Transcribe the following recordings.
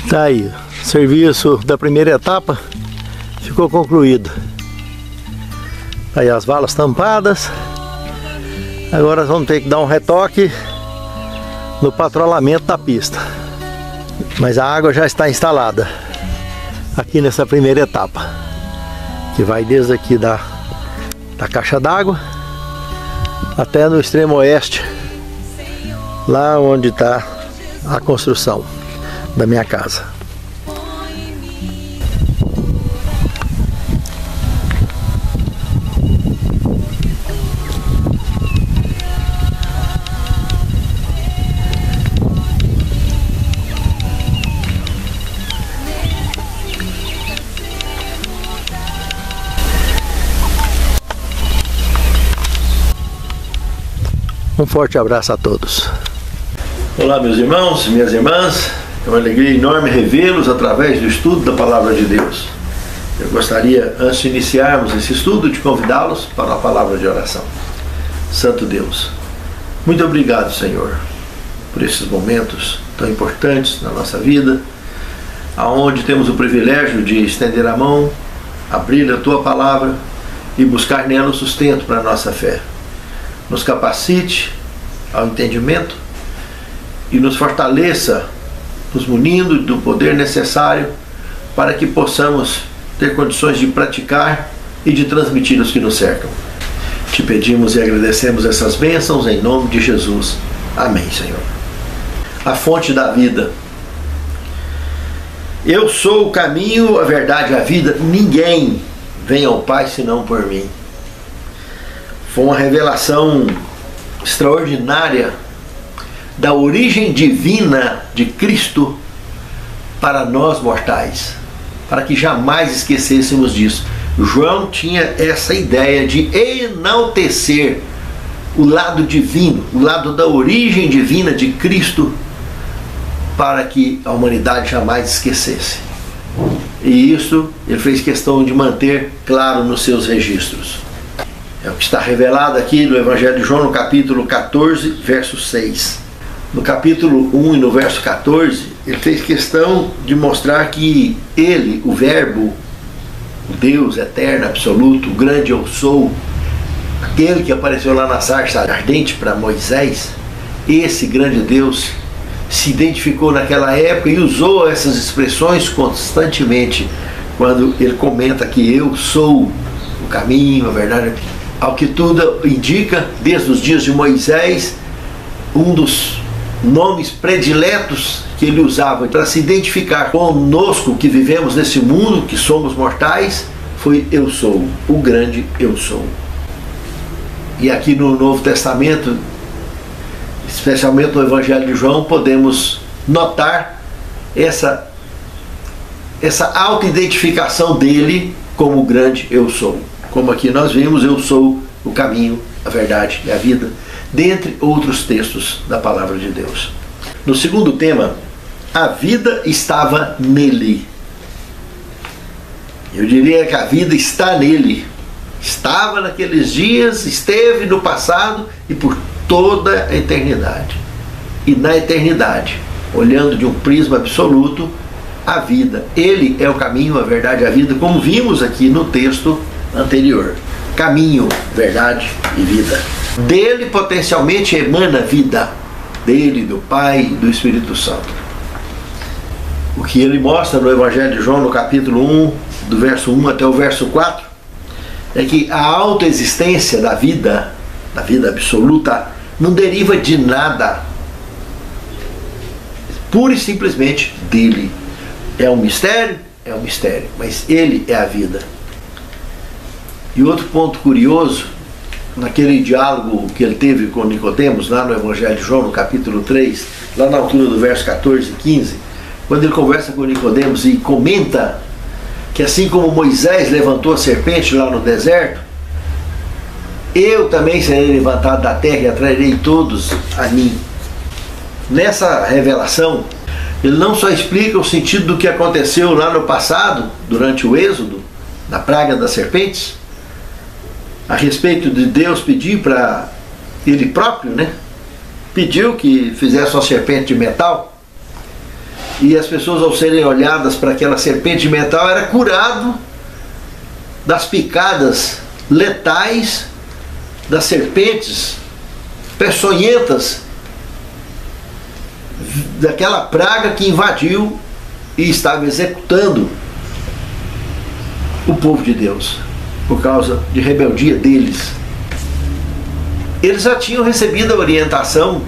Tá aí, o serviço da primeira etapa ficou concluído. Aí as valas tampadas. Agora vamos ter que dar um retoque no patrulhamento da pista. Mas a água já está instalada aqui nessa primeira etapa, que vai desde aqui da caixa d'água até no extremo oeste, lá onde está a construção da minha casa. Um forte abraço a todos. Olá, meus irmãos, minhas irmãs. É uma alegria enorme revê-los através do estudo da Palavra de Deus. Eu gostaria, antes de iniciarmos esse estudo, de convidá-los para a palavra de oração. Santo Deus, muito obrigado, Senhor, por esses momentos tão importantes na nossa vida, aonde temos o privilégio de estender a mão, abrir a Tua Palavra e buscar nela o sustento para a nossa fé. Nos capacite ao entendimento e nos fortaleça, nos munindo do poder necessário para que possamos ter condições de praticar e de transmitir os que nos cercam. Te pedimos e agradecemos essas bênçãos em nome de Jesus. Amém, Senhor. A fonte da vida. Eu sou o caminho, a verdade e a vida. Ninguém vem ao Pai senão por mim. Foi uma revelação extraordinária da origem divina de Cristo para nós mortais, para que jamais esquecêssemos disso. João tinha essa ideia de enaltecer o lado divino, o lado da origem divina de Cristo, para que a humanidade jamais esquecesse. E isso ele fez questão de manter claro nos seus registros. É o que está revelado aqui no Evangelho de João, no capítulo 14, verso 6. No capítulo 1 e no verso 14, ele fez questão de mostrar que ele, o Verbo, o Deus eterno, absoluto, o grande eu sou, aquele que apareceu lá na sarça ardente para Moisés, esse grande Deus se identificou naquela época e usou essas expressões constantemente, quando ele comenta que eu sou o caminho, a verdade. Ao que tudo indica, desde os dias de Moisés, um dos nomes prediletos que ele usava para se identificar conosco que vivemos nesse mundo, que somos mortais, foi eu sou, o grande eu sou. E aqui no Novo Testamento, especialmente no Evangelho de João, podemos notar essa auto-identificação dele como o grande eu sou. Como aqui nós vimos, eu sou o caminho, a verdade e a vida, dentre outros textos da Palavra de Deus. No segundo tema, a vida estava nele. Eu diria que a vida está nele. Estava naqueles dias, esteve no passado e por toda a eternidade. E na eternidade, olhando de um prisma absoluto, a vida. Ele é o caminho, a verdade e a vida, como vimos aqui no texto anterior. Caminho, verdade e vida. Dele potencialmente emana vida. Dele, do Pai e do Espírito Santo. O que ele mostra no Evangelho de João, no capítulo 1, do verso 1 até o verso 4, é que a autoexistência da vida absoluta, não deriva de nada. Pura e simplesmente dele. É um mistério, mas ele é a vida. E outro ponto curioso, naquele diálogo que ele teve com Nicodemos, lá no Evangelho de João, no capítulo 3, lá na altura do verso 14 e 15, quando ele conversa com Nicodemos e comenta que assim como Moisés levantou a serpente lá no deserto, eu também serei levantado da terra e atrairei todos a mim. Nessa revelação, ele não só explica o sentido do que aconteceu lá no passado, durante o Êxodo, na praga das serpentes, a respeito de Deus pedir para ele próprio, pediu que fizesse uma serpente de metal, E as pessoas, ao serem olhadas para aquela serpente de metal, era curado das picadas letais das serpentes peçonhentas, daquela praga que invadiu e estava executando o povo de Deus por causa de rebeldia deles. Eles já tinham recebido a orientação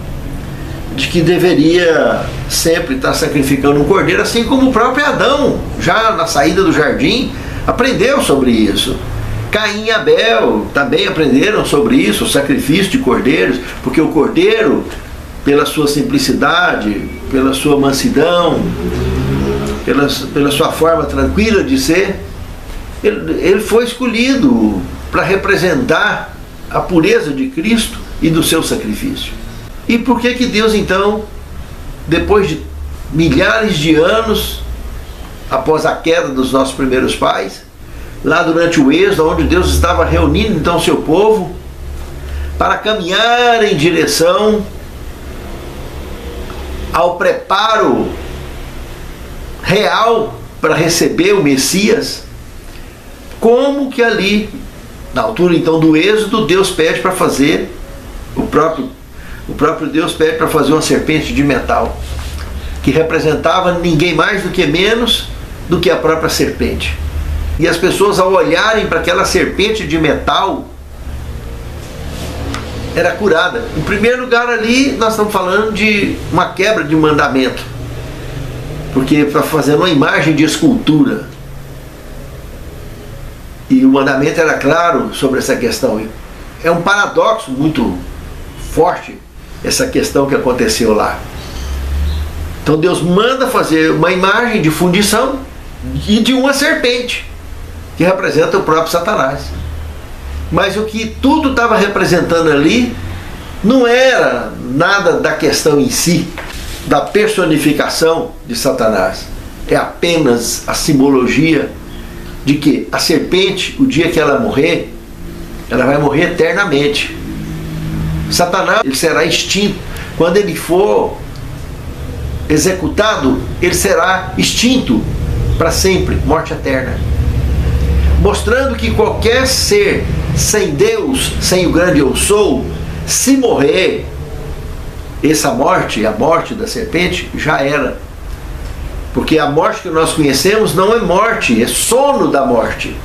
de que deveria sempre estar sacrificando um cordeiro, assim como o próprio Adão, já na saída do jardim, aprendeu sobre isso. Caim e Abel também aprenderam sobre isso, o sacrifício de cordeiros, porque o cordeiro, pela sua simplicidade, pela sua mansidão, pela sua forma tranquila de ser, ele foi escolhido para representar a pureza de Cristo e do seu sacrifício. E por que que Deus, então, depois de milhares de anos, após a queda dos nossos primeiros pais, lá durante o êxodo, onde Deus estava reunindo então seu povo para caminhar em direção ao preparo real para receber o Messias, como que ali, na altura então do êxodo, Deus pede para fazer, o próprio Deus pede para fazer uma serpente de metal, que representava ninguém mais do que menos do que a própria serpente. E as pessoas, ao olharem para aquela serpente de metal, era curada. Em primeiro lugar, ali nós estamos falando de uma quebra de mandamento, porque está fazendo uma imagem de escultura, e o mandamento era claro sobre essa questão. É um paradoxo muito forte essa questão que aconteceu lá. Então Deus manda fazer uma imagem de fundição e de uma serpente, que representa o próprio Satanás. Mas o que tudo estava representando ali não era nada da questão em si, da personificação de Satanás. É apenas a simbologia de que a serpente, o dia que ela morrer, ela vai morrer eternamente. Satanás, ele será extinto. Quando ele for executado, ele será extinto para sempre, morte eterna. Mostrando que qualquer ser sem Deus, sem o grande eu sou, se morrer, essa morte, a morte da serpente, já era. Porque a morte que nós conhecemos não é morte, é sono da morte.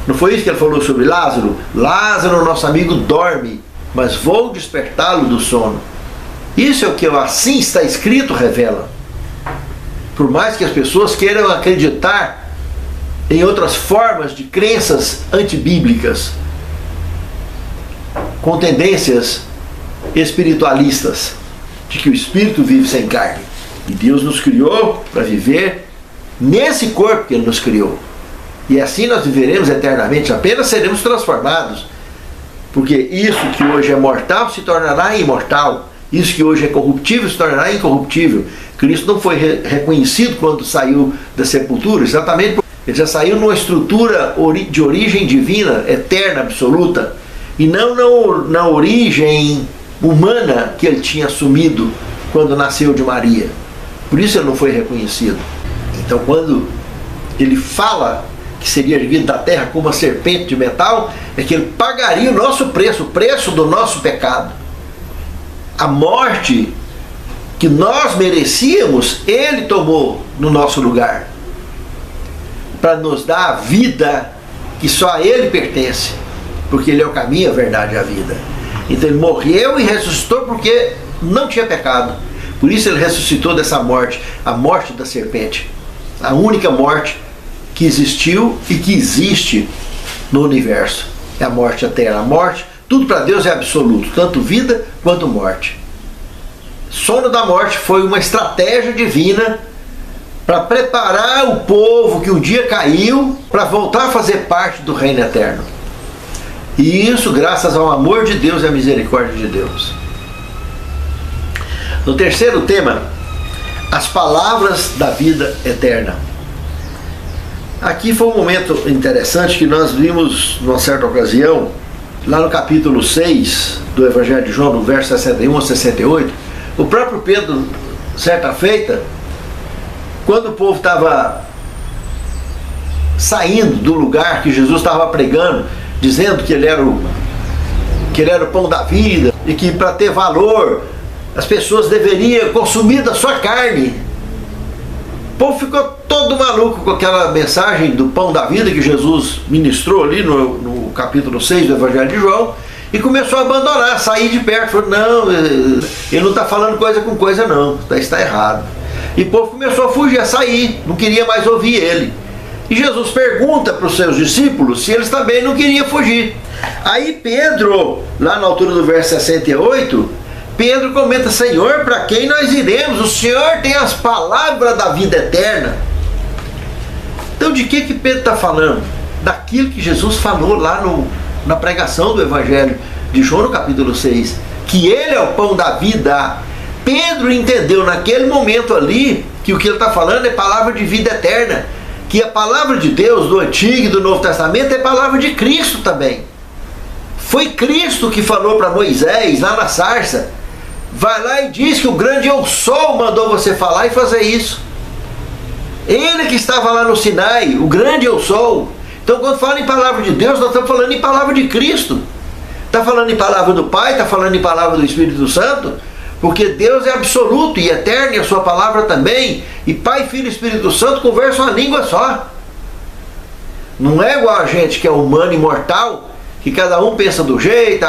Não foi isso que ele falou sobre Lázaro? Lázaro, nosso amigo, dorme, mas vou despertá-lo do sono. Isso é o que assim está escrito revela. Por mais que as pessoas queiram acreditar em outras formas de crenças antibíblicas, com tendências espiritualistas, de que o espírito vive sem carne. E Deus nos criou para viver nesse corpo que Ele nos criou. E assim nós viveremos eternamente, apenas seremos transformados. Porque isso que hoje é mortal se tornará imortal. Isso que hoje é corruptível se tornará incorruptível. Cristo não foi reconhecido quando saiu da sepultura, exatamente porque ele já saiu numa estrutura de origem divina, eterna, absoluta, e não na origem humana que ele tinha assumido quando nasceu de Maria. Por isso ele não foi reconhecido. Então quando ele fala que seria erguido da terra como uma serpente de metal, é que ele pagaria o nosso preço, o preço do nosso pecado. A morte que nós merecíamos, ele tomou no nosso lugar, para nos dar a vida que só a ele pertence, porque ele é o caminho, a verdade e a vida. Então ele morreu e ressuscitou porque não tinha pecado. Por isso ele ressuscitou dessa morte, a morte da serpente, a única morte que existiu e que existe no universo. É a morte eterna. A morte, tudo para Deus é absoluto, tanto vida quanto morte. Sono da morte foi uma estratégia divina para preparar o povo que um dia caiu para voltar a fazer parte do reino eterno. E isso graças ao amor de Deus e à misericórdia de Deus. No terceiro tema, as palavras da vida eterna. Aqui foi um momento interessante que nós vimos numa certa ocasião, lá no capítulo 6 do Evangelho de João, no verso 61 a 68, o próprio Pedro, certa feita, quando o povo estava saindo do lugar que Jesus estava pregando, dizendo que ele era o pão da vida e que para ter valor as pessoas deveriam consumir da sua carne, o povo ficou todo maluco com aquela mensagem do pão da vida que Jesus ministrou ali no capítulo 6 do Evangelho de João, e começou a abandonar, sair de perto. Falou, não, ele não está falando coisa com coisa não, está errado. E o povo começou a fugir, a sair, não queria mais ouvir ele. E Jesus pergunta para os seus discípulos se eles também não queriam fugir. Aí Pedro, lá na altura do verso 68, Pedro comenta, Senhor, para quem nós iremos? O Senhor tem as palavras da vida eterna. Então de que Pedro está falando? Daquilo que Jesus falou lá na pregação do Evangelho de João, no capítulo 6, que ele é o pão da vida. Pedro entendeu naquele momento ali que o que ele está falando é palavra de vida eterna, que a palavra de Deus do Antigo e do Novo Testamento é palavra de Cristo também. Foi Cristo que falou para Moisés lá na sarça, vai lá e diz que o grande Eu Sou mandou você falar e fazer isso. Ele que estava lá no Sinai, o grande Eu Sou. Então quando fala em palavra de Deus, nós estamos falando em palavra de Cristo. Está falando em palavra do Pai, está falando em palavra do Espírito Santo, porque Deus é absoluto e eterno, e a sua palavra também, e Pai, Filho e Espírito Santo conversam a língua só. Não é igual a gente que é humano e mortal, que cada um pensa do jeito.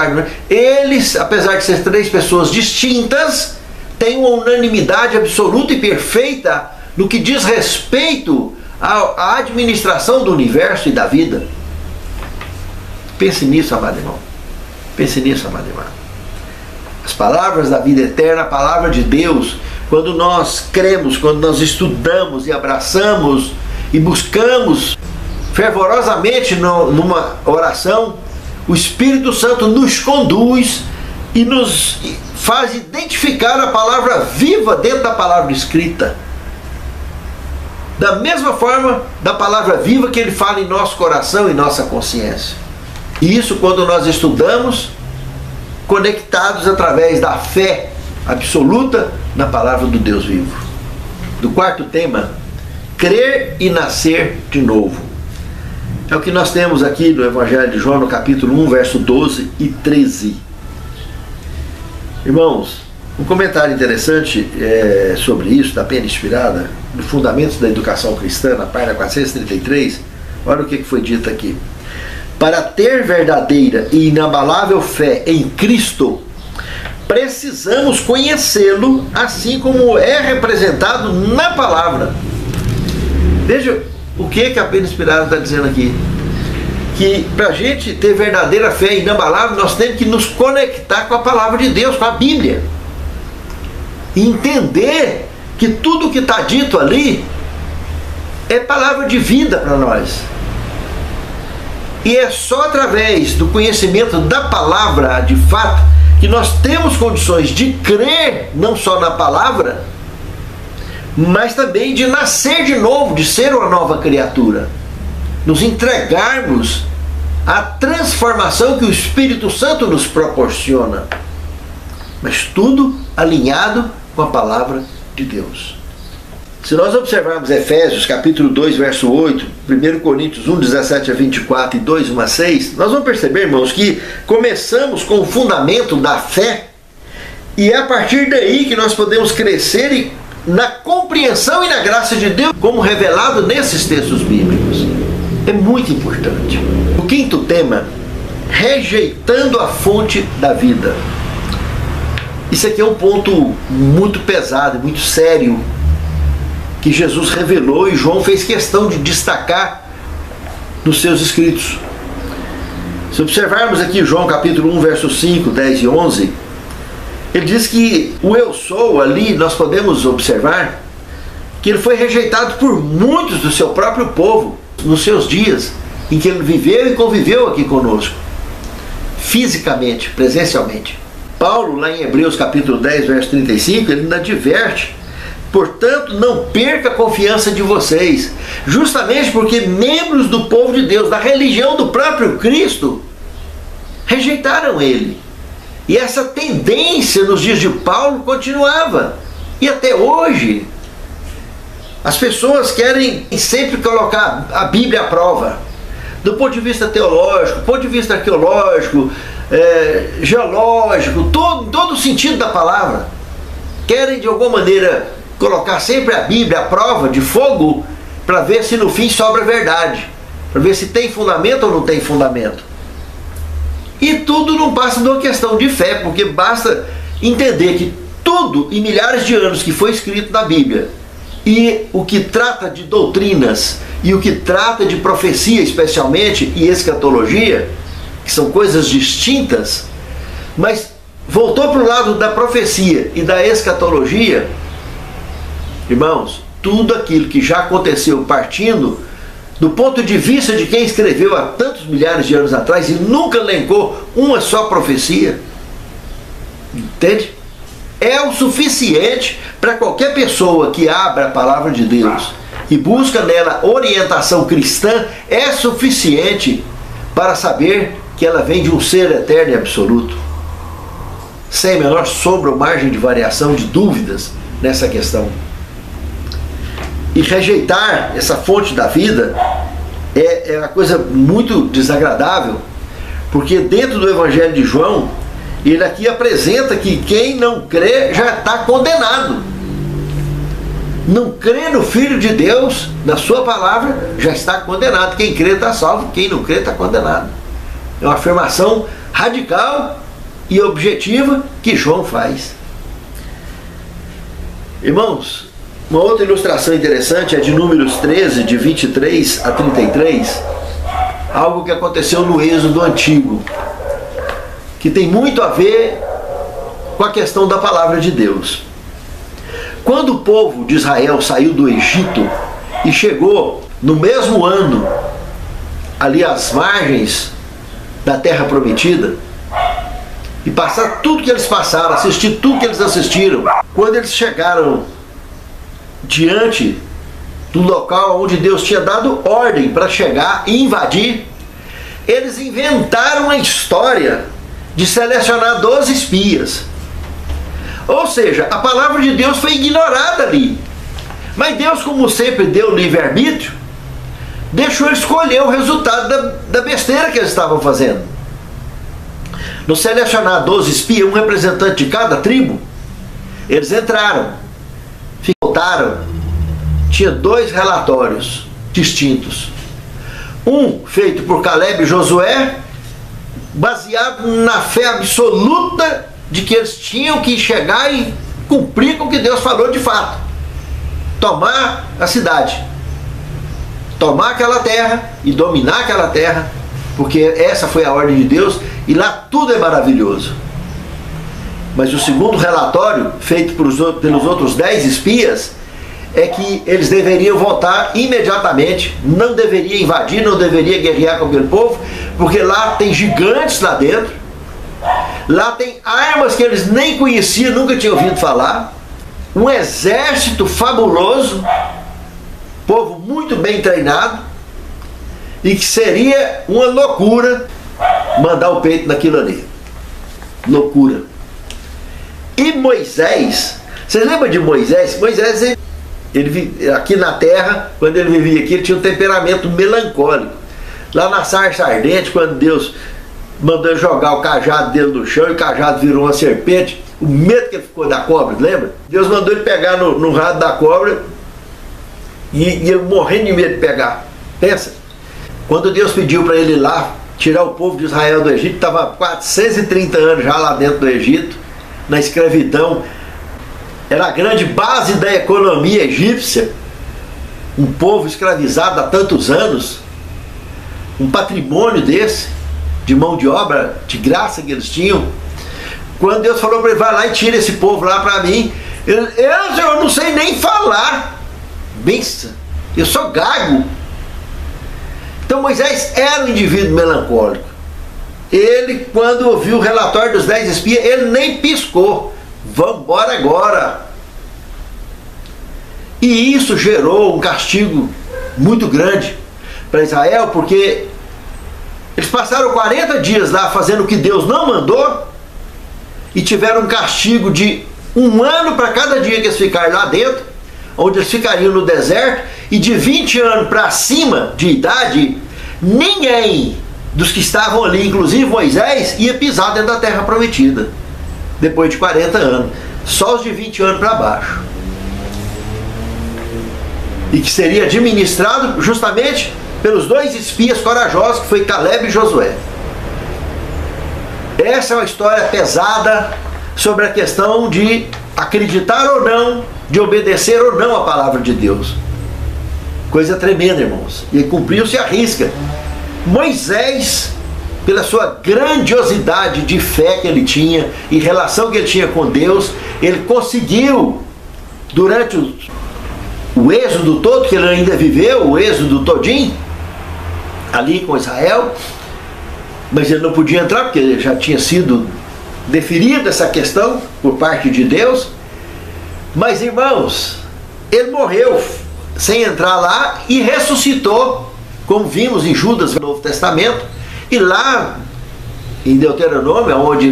Eles, apesar de ser três pessoas distintas, têm uma unanimidade absoluta e perfeita no que diz respeito à administração do universo e da vida. Pense nisso, amado irmão. Pense nisso, amado irmão. As palavras da vida eterna, a palavra de Deus, quando nós cremos, quando nós estudamos e abraçamos e buscamos fervorosamente numa oração, o Espírito Santo nos conduz e nos faz identificar a palavra viva dentro da palavra escrita. Da mesma forma da palavra viva que ele fala em nosso coração e nossa consciência. E isso quando nós estudamos, conectados através da fé absoluta na palavra do Deus vivo. Do quarto tema, crer e nascer de novo. É o que nós temos aqui no Evangelho de João, no capítulo 1, verso 12 e 13. Irmãos, um comentário interessante sobre isso, da Pena Inspirada, no Fundamentos da Educação Cristã, na página 433, olha o que foi dito aqui. Para ter verdadeira e inabalável fé em Cristo, precisamos conhecê-lo assim como é representado na palavra. Veja o que a Pena Inspirada está dizendo aqui. Que para a gente ter verdadeira fé inabalável, nós temos que nos conectar com a palavra de Deus, com a Bíblia. E entender que tudo que está dito ali é palavra de vida para nós. E é só através do conhecimento da palavra, de fato, que nós temos condições de crer não só na palavra, mas também de nascer de novo, de ser uma nova criatura. Nos entregarmos à transformação que o Espírito Santo nos proporciona. Mas tudo alinhado com a palavra de Deus. Se nós observarmos Efésios capítulo 2, verso 8, 1 Coríntios 1, 17 a 24 e 2, 1 a 6, nós vamos perceber, irmãos, que começamos com o fundamento da fé, e é a partir daí que nós podemos crescer na compreensão e na graça de Deus, como revelado nesses textos bíblicos. É muito importante. O quinto tema, rejeitando a fonte da vida. Isso aqui é um ponto muito pesado, muito sério, que Jesus revelou e João fez questão de destacar nos seus escritos. Se observarmos aqui João capítulo 1, versos 5, 10 e 11, ele diz que o Eu Sou ali, nós podemos observar que ele foi rejeitado por muitos do seu próprio povo nos seus dias em que ele viveu e conviveu aqui conosco, fisicamente, presencialmente. Paulo, lá em Hebreus capítulo 10, verso 35, ele ainda adverte: portanto, não perca a confiança de vocês, justamente porque membros do povo de Deus, da religião do próprio Cristo, rejeitaram ele. E essa tendência nos dias de Paulo continuava. E até hoje, As pessoas querem sempre colocar a Bíblia à prova, do ponto de vista teológico, do ponto de vista arqueológico, geológico, todo o sentido da palavra. Querem de alguma maneira colocar sempre a Bíblia à prova de fogo, para ver se no fim sobra verdade, para ver se tem fundamento ou não tem fundamento. E tudo não passa de uma questão de fé, porque basta entender que tudo em milhares de anos que foi escrito na Bíblia, e o que trata de doutrinas, e o que trata de profecia especialmente, e escatologia, que são coisas distintas, mas voltou para o lado da profecia e da escatologia, irmãos, tudo aquilo que já aconteceu partindo do ponto de vista de quem escreveu há tantos milhares de anos atrás e nunca elencou uma só profecia, entende? É o suficiente para qualquer pessoa que abra a palavra de Deus e busca nela orientação cristã, é suficiente para saber que ela vem de um ser eterno e absoluto, sem a menor sombra ou margem de variação, de dúvidas nessa questão. E rejeitar essa fonte da vida é uma coisa muito desagradável, porque dentro do Evangelho de João, ele aqui apresenta que quem não crê já está condenado. Não crê no Filho de Deus, na sua palavra, já está condenado. Quem crê está salvo, quem não crê está condenado. É uma afirmação radical e objetiva que João faz. Irmãos, uma outra ilustração interessante é de Números 13, de 23 a 33, algo que aconteceu no Êxodo Antigo, que tem muito a ver com a questão da palavra de Deus. Quando o povo de Israel saiu do Egito e chegou no mesmo ano ali às margens da Terra Prometida, e passar tudo que eles passaram, assistir tudo que eles assistiram, quando eles chegaram diante do local onde Deus tinha dado ordem para chegar e invadir, eles inventaram uma história de selecionar 12 espias. Ou seja, a palavra de Deus foi ignorada ali. Mas Deus, como sempre deu livre-arbítrio, deixou eles escolher o resultado da besteira que eles estavam fazendo. No selecionar 12 espias, um representante de cada tribo, eles entraram, voltaram, tinha 2 relatórios distintos. Um feito por Caleb e Josué, baseado na fé absoluta de que eles tinham que chegar e cumprir com o que Deus falou de fato. Tomar a cidade, tomar aquela terra e dominar aquela terra, porque essa foi a ordem de Deus e lá tudo é maravilhoso. Mas o segundo relatório, feito pelos outros 10 espias, é que eles deveriam voltar imediatamente, não deveria invadir, não deveria guerrear com aquele povo, porque lá tem gigantes lá dentro, lá tem armas que eles nem conheciam, nunca tinham ouvido falar, um exército fabuloso, povo muito bem treinado, e que seria uma loucura mandar o peito naquilo ali. Loucura. E Moisés, vocês lembram de Moisés? Moisés, ele aqui na terra, quando ele vivia aqui, ele tinha um temperamento melancólico. Lá na sarça ardente, quando Deus mandou ele jogar o cajado dele no chão e o cajado virou uma serpente, o medo que ele ficou da cobra, lembra? Deus mandou ele pegar no rabo da cobra e ele morrendo de medo de pegar. Pensa, quando Deus pediu para ele ir lá tirar o povo de Israel do Egito, estava 430 anos já lá dentro do Egito, na escravidão, era a grande base da economia egípcia, um povo escravizado há tantos anos, um patrimônio desse, de mão de obra, de graça que eles tinham. Quando Deus falou para ele, vai lá e tira esse povo lá para mim, eu não sei nem falar, benção, eu sou gago. Então Moisés era um indivíduo melancólico. Ele, quando ouviu o relatório dos 10 espias, ele nem piscou. Vamos embora agora. E isso gerou um castigo muito grande para Israel, porque eles passaram 40 dias lá fazendo o que Deus não mandou e tiveram um castigo de 1 ano para cada dia que eles ficaram lá dentro, onde eles ficariam no deserto, e de 20 anos para cima de idade, ninguém dos que estavam ali, inclusive Moisés, ia pisar dentro da terra prometida, depois de 40 anos. Só os de 20 anos para baixo. E que seria administrado justamente pelos dois espias corajosos, que foi Caleb e Josué. Essa é uma história pesada sobre a questão de acreditar ou não, de obedecer ou não a palavra de Deus. Coisa tremenda, irmãos. E cumpriu-se a risca. Moisés, pela sua grandiosidade de fé que ele tinha e relação que ele tinha com Deus, ele conseguiu, durante o êxodo todo que ele ainda viveu, o êxodo todinho, ali com Israel, mas ele não podia entrar porque já tinha sido deferida essa questão por parte de Deus. Mas, irmãos, ele morreu sem entrar lá e ressuscitou, como vimos em Judas no Novo Testamento, e lá em Deuteronômio, onde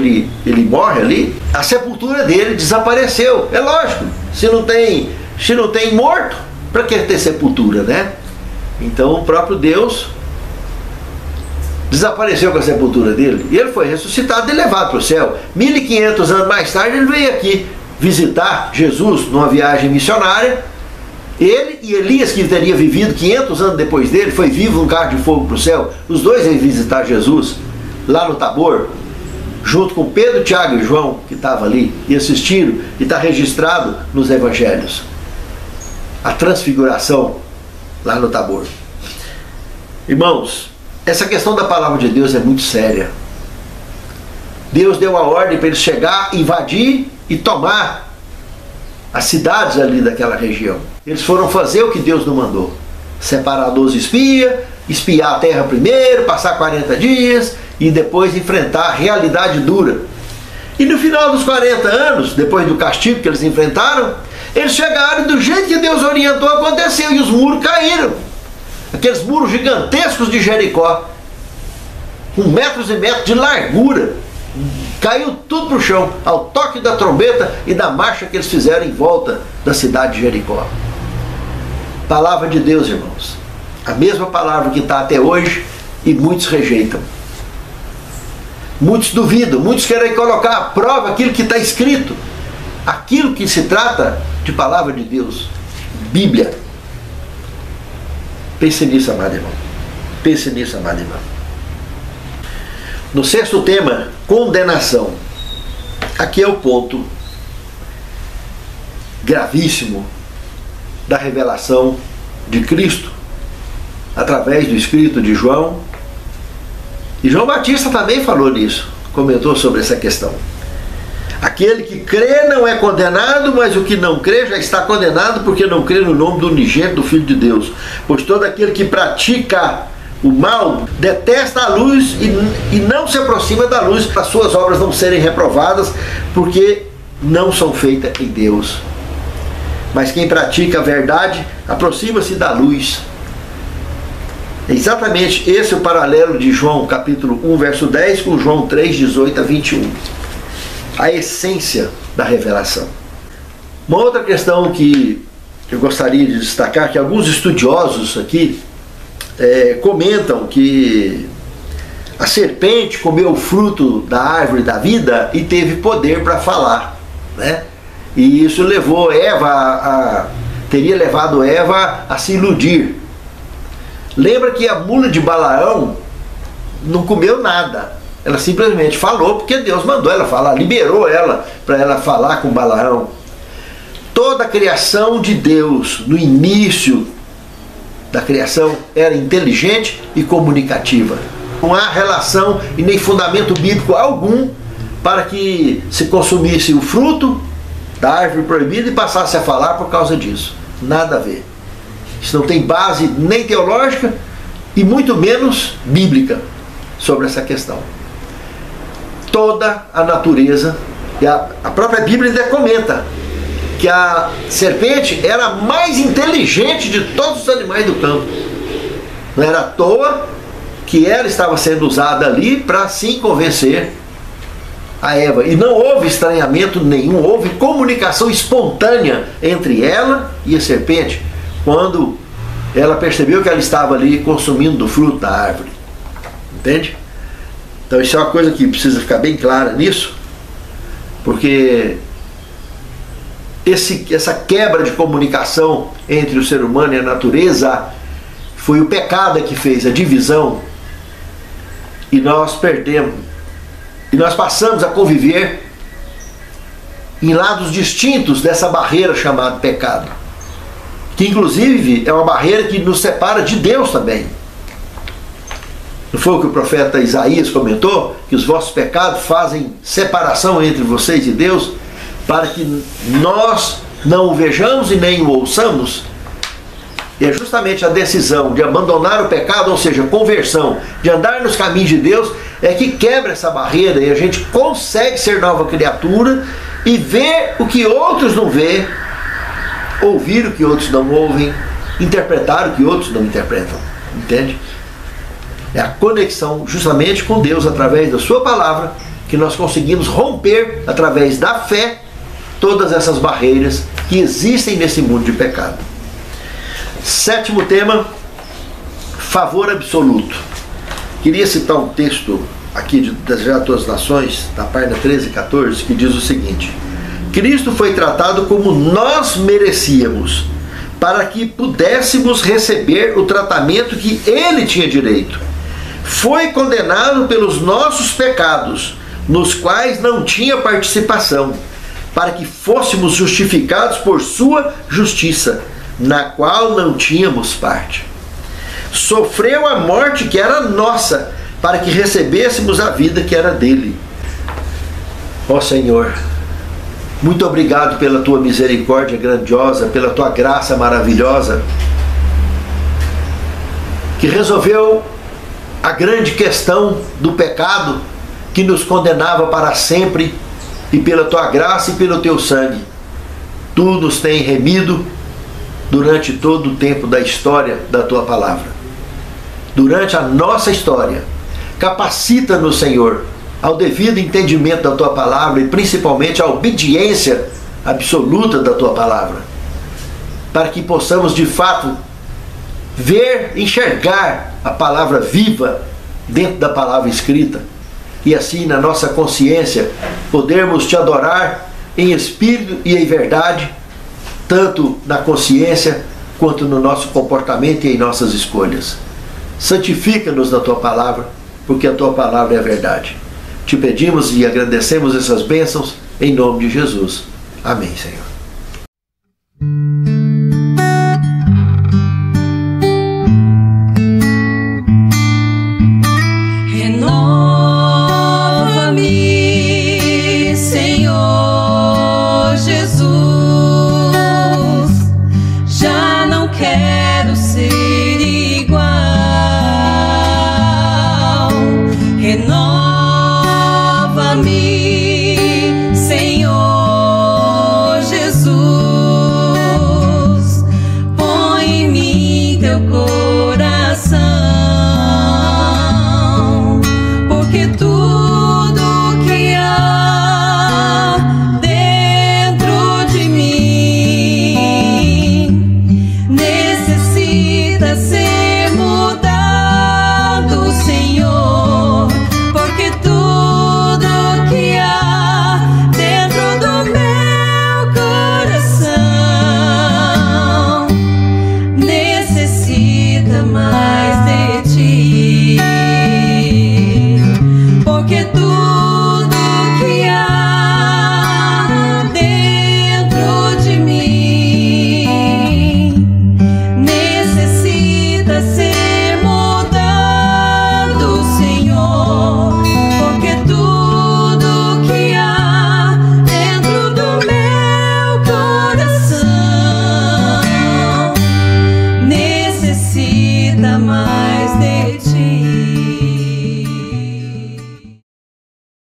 ele morre ali, a sepultura dele desapareceu. É lógico, se não tem morto, para que ter sepultura, né? Então o próprio Deus desapareceu com a sepultura dele, e ele foi ressuscitado e levado para o céu. 1500 anos mais tarde ele veio aqui visitar Jesus numa viagem missionária. Ele e Elias, que teria vivido 500 anos depois dele, foi vivo num carro de fogo para o céu. Os dois veio visitar Jesus lá no Tabor, junto com Pedro, Tiago e João, que estavam ali e assistiram, e está registrado nos evangelhos a transfiguração lá no Tabor. Irmãos, essa questão da palavra de Deus é muito séria. Deus deu a ordem para eles chegar, invadir e tomar as cidades ali daquela região. Eles foram fazer o que Deus não mandou: separar 12 espias, espiar a terra primeiro, passar 40 dias e depois enfrentar a realidade dura. E no final dos 40 anos, depois do castigo que eles enfrentaram, eles chegaram e do jeito que Deus orientou aconteceu, e os muros caíram. Aqueles muros gigantescos de Jericó, com metros e metros de largura, caiu tudo para o chão, ao toque da trombeta e da marcha que eles fizeram em volta da cidade de Jericó. Palavra de Deus, irmãos. A mesma palavra que está até hoje, e muitos rejeitam. Muitos duvidam, muitos querem colocar à prova aquilo que está escrito. Aquilo que se trata de palavra de Deus, Bíblia. Pense nisso, amado irmão. Pense nisso, amado irmão. No sexto tema, condenação. Aqui é o ponto gravíssimo da revelação de Cristo através do escrito de João. E João Batista também falou nisso, comentou sobre essa questão. Aquele que crê não é condenado, mas o que não crê já está condenado, porque não crê no nome do unigênito do Filho de Deus. Pois todo aquele que pratica o mal detesta a luz e não se aproxima da luz, para as suas obras não serem reprovadas, porque não são feitas em Deus. Mas quem pratica a verdade aproxima-se da luz. É exatamente esse o paralelo de João capítulo 1, verso 10 com João 3, 18 a 21. A essência da revelação. Uma outra questão que eu gostaria de destacar, que alguns estudiosos aqui comentam que a serpente comeu o fruto da árvore da vida e teve poder para falar, né? E isso levou Eva teria levado Eva a se iludir. Lembra que a mula de Balaão não comeu nada. Ela simplesmente falou porque Deus mandou ela falar, liberou ela para ela falar com Balaão. Toda a criação de Deus, no início da criação, era inteligente e comunicativa. Não há relação e nem fundamento bíblico algum para que se consumisse o fruto da árvore proibida e passasse a falar por causa disso. Nada a ver. Isso não tem base nem teológica e muito menos bíblica sobre essa questão. Toda a natureza, e a própria Bíblia ainda comenta que a serpente era a mais inteligente de todos os animais do campo. Não era à toa que ela estava sendo usada ali para sim convencer a Eva. E não houve estranhamento nenhum, houve comunicação espontânea entre ela e a serpente, quando ela percebeu que ela estava ali consumindo do fruto da árvore. Entende? Então isso é uma coisa que precisa ficar bem clara nisso, porque essa quebra de comunicação entre o ser humano e a natureza foi o pecado que fez a divisão, e nós perdemos, e nós passamos a conviver em lados distintos dessa barreira chamada pecado, que inclusive é uma barreira que nos separa de Deus também. Não foi o que o profeta Isaías comentou? Que os vossos pecados fazem separação entre vocês e Deus, para que nós não o vejamos e nem o ouçamos. E é justamente a decisão de abandonar o pecado, ou seja, conversão, de andar nos caminhos de Deus, é que quebra essa barreira e a gente consegue ser nova criatura e ver o que outros não vê, ouvir o que outros não ouvem, interpretar o que outros não interpretam. Entende? É a conexão justamente com Deus através da sua palavra que nós conseguimos romper através da fé todas essas barreiras que existem nesse mundo de pecado. Sétimo tema, favor absoluto. Queria citar um texto aqui de Desejar a Todas as Nações, da página 13 e 14, que diz o seguinte: Cristo foi tratado como nós merecíamos, para que pudéssemos receber o tratamento que ele tinha direito. Foi condenado pelos nossos pecados, nos quais não tinha participação, para que fôssemos justificados por sua justiça, na qual não tínhamos parte. Sofreu a morte que era nossa, para que recebêssemos a vida que era dele. Ó Senhor, muito obrigado pela tua misericórdia grandiosa, pela tua graça maravilhosa, que resolveu a grande questão do pecado que nos condenava para sempre, e pela tua graça e pelo teu sangue, tu nos tem remido durante todo o tempo da história da tua palavra. Durante a nossa história, capacita-nos, Senhor, ao devido entendimento da tua palavra e principalmente à obediência absoluta da tua palavra, para que possamos de fato ver, enxergar a palavra viva dentro da palavra escrita, e assim na nossa consciência podermos te adorar em espírito e em verdade, tanto na consciência quanto no nosso comportamento e em nossas escolhas. Santifica-nos na tua palavra, porque a tua palavra é a verdade. Te pedimos e agradecemos essas bênçãos em nome de Jesus. Amém, Senhor.